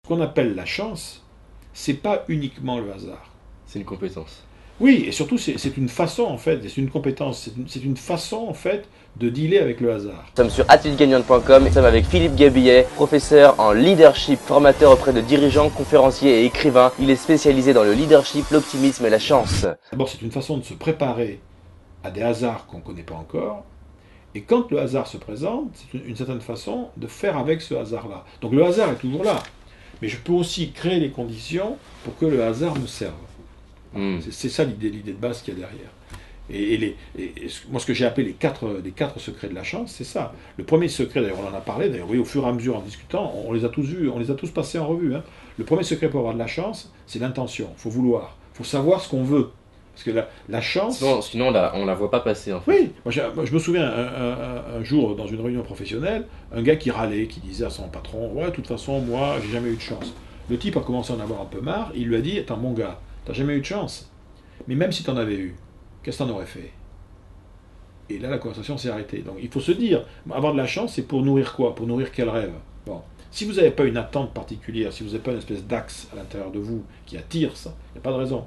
qu'on appelle la chance, c'est pas uniquement le hasard. C'est une compétence. Oui, et surtout, c'est une façon, en fait, c'est une compétence, c'est une façon, en fait, de dealer avec le hasard. Nous sommes sur athlètegagnante.com et nous sommes avec Philippe Gabillet, professeur en leadership, formateur auprès de dirigeants, conférenciers et écrivains. Il est spécialisé dans le leadership, l'optimisme et la chance. D'abord, c'est une façon de se préparer à des hasards qu'on ne connaît pas encore. Et quand le hasard se présente, c'est une certaine façon de faire avec ce hasard-là. Donc le hasard est toujours là. Mais je peux aussi créer les conditions pour que le hasard me serve. C'est ça l'idée de base qu'il y a derrière. Moi, ce que j'ai appelé les quatre secrets de la chance, c'est ça. Le premier secret, d'ailleurs, on en a parlé, d'ailleurs, oui, au fur et à mesure en discutant, on les a tous vus, on les a tous passés en revue. Hein. Le premier secret pour avoir de la chance, c'est l'intention. Il faut vouloir. Il faut savoir ce qu'on veut. Parce que la chance... Sinon on la voit pas passer, en fait. Oui, moi, je me souviens un jour, dans une réunion professionnelle, un gars qui râlait, qui disait à son patron, « Ouais, de toute façon, moi, j'ai jamais eu de chance. » Le type a commencé à en avoir un peu marre, il lui a dit, « Attends, mon gars, t'as jamais eu de chance. Mais même si t'en avais eu, qu'est-ce que t'en aurais fait ?» Et là, la conversation s'est arrêtée. Donc, il faut se dire, avoir de la chance, c'est pour nourrir quoi? Pour nourrir quel rêve? Bon. Si vous n'avez pas une attente particulière, si vous n'avez pas une espèce d'axe à l'intérieur de vous qui attire ça, il n'y a pas de raison.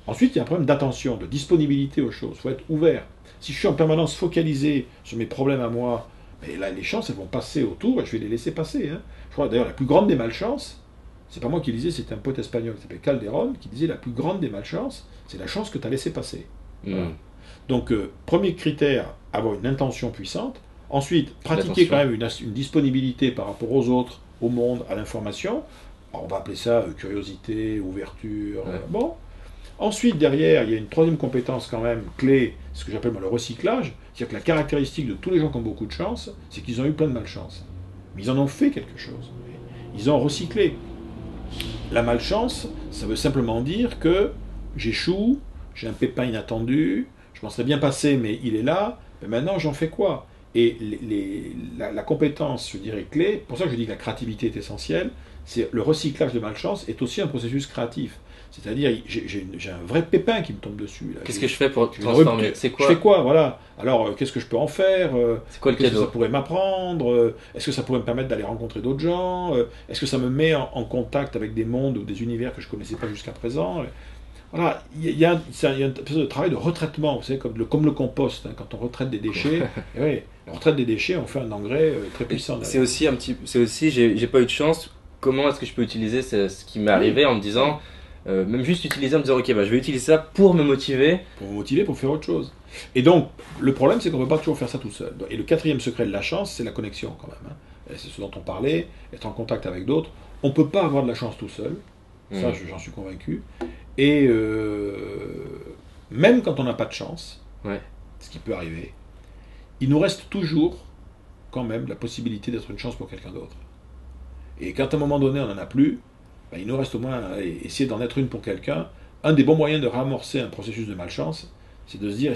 Ensuite, il y a un problème d'attention, de disponibilité aux choses. Il faut être ouvert. Si je suis en permanence focalisé sur mes problèmes à moi, mais là, les chances, elles vont passer autour et je vais les laisser passer. Hein. Je crois d'ailleurs la plus grande des malchances, c'est pas moi qui le disais, c'était un poète espagnol qui s'appelait Calderón, qui disait la plus grande des malchances, c'est la chance que tu as laissé passer. Voilà. Donc, premier critère, avoir une intention puissante. Ensuite, pratiquer quand même une disponibilité par rapport aux autres, au monde, à l'information. On va appeler ça curiosité, ouverture. Ouais. Bon. Ensuite, derrière, il y a une troisième compétence quand même clé, ce que j'appelle moi, le recyclage. C'est-à-dire que la caractéristique de tous les gens qui ont beaucoup de chance, c'est qu'ils ont eu plein de malchance. Mais ils en ont fait quelque chose. Ils ont recyclé. La malchance, ça veut simplement dire que j'échoue, j'ai un pépin inattendu, je m'en serais bien passé, mais il est là, mais maintenant j'en fais quoi? Et la compétence, je dirais, clé, pour ça que je dis que la créativité est essentielle, c'est le recyclage de malchance est aussi un processus créatif. C'est-à-dire, j'ai un vrai pépin qui me tombe dessus. Qu'est-ce que je fais pour transformer? C'est quoi? Je fais quoi, voilà. Alors, qu'est-ce que je peux en faire? C'est quoi le Qu'est-ce que cadeau? ça pourrait m'apprendre? Est-ce que ça pourrait me permettre d'aller rencontrer d'autres gens? Est-ce que ça me met en contact avec des mondes ou des univers que je ne connaissais pas jusqu'à présent? Voilà, il y a un espèce de travail de retraitement, vous savez, comme le compost, hein, quand on retraite des déchets. Et oui, la retraite des déchets, on fait un engrais très puissant. C'est aussi, j'ai pas eu de chance. Comment est-ce que je peux utiliser ce qui m'est arrivé en me disant, même juste utiliser en me disant, ok, bah, je vais utiliser ça pour me motiver. Pour me motiver, pour faire autre chose. Et donc, le problème, c'est qu'on ne peut pas toujours faire ça tout seul. Et le quatrième secret de la chance, c'est la connexion quand même. Hein. C'est ce dont on parlait, être en contact avec d'autres. On ne peut pas avoir de la chance tout seul. Ça, j'en suis convaincu. Et même quand on n'a pas de chance, ce qui peut arriver, il nous reste toujours quand même la possibilité d'être une chance pour quelqu'un d'autre. Et quand à un moment donné on n'en a plus, ben, il nous reste au moins à essayer d'en être une pour quelqu'un. Un des bons moyens de ramorcer un processus de malchance, c'est de se dire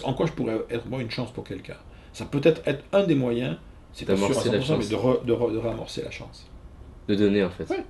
en quoi je pourrais être moi une chance pour quelqu'un. Ça peut être un des moyens, c'est pas sûr à 100%, mais de ramorcer la chance. De donner en fait. Ouais.